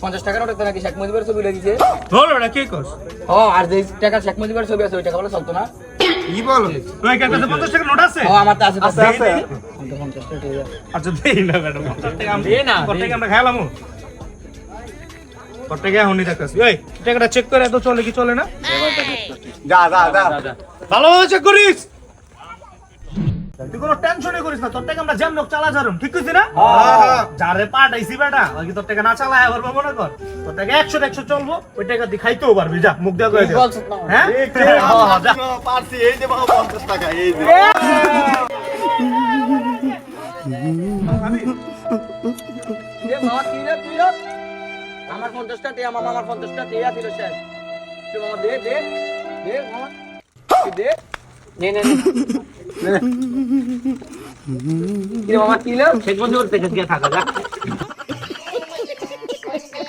50 টাকার নোটে নাকি শেখ মুজিবের ছবি লাগিয়েছে। বল ওটা কি কস? ও আর যে টাকা শেখ মুজিবের ছবি আছে ওই টাকা বলে চলতো না। কি বল? তুই কাছে 50 টাকার নোট আছে? ও আমার তো আছে। 50 টাকা। আচ্ছা দেই না ম্যাডাম 50 টাকা আমি দে না, কত টাকা আমরা খাইলামু? কত টাকা হনি দেখতাছি। ওই টাকাটা চেক করে এত চলে কি চলে না? যা যা যা ভালোভাবে চেক করিস। তুই কোনো টেনশনই করিস না, তোর টাকা আমরা যেমন হোক চালা যারুম, ঠিক কইছি না? যারে পাঠাইছি বেটা, ওই তোর টাকা না চালায় আবার মনে কর। তোর টাকা 100 চলবো, ওই টাকা দিয়ে খাইতেও পারবি, যা মুখ দেয়া কই দে। হ্যাঁ? যা। পারছি এই যে বাবা 50 টাকা এই যে এ মামা কি রে তুই? আমার 50 টাকা দে, মামা আমার 50 টাকা দেয়া ছিল শেষ। তুই মামা দে দে দে মামা তুই দে। নে নে নে। কি রে মামা কি রে? শেখ মুজিবের থেকে গিয়ে থাকা যা।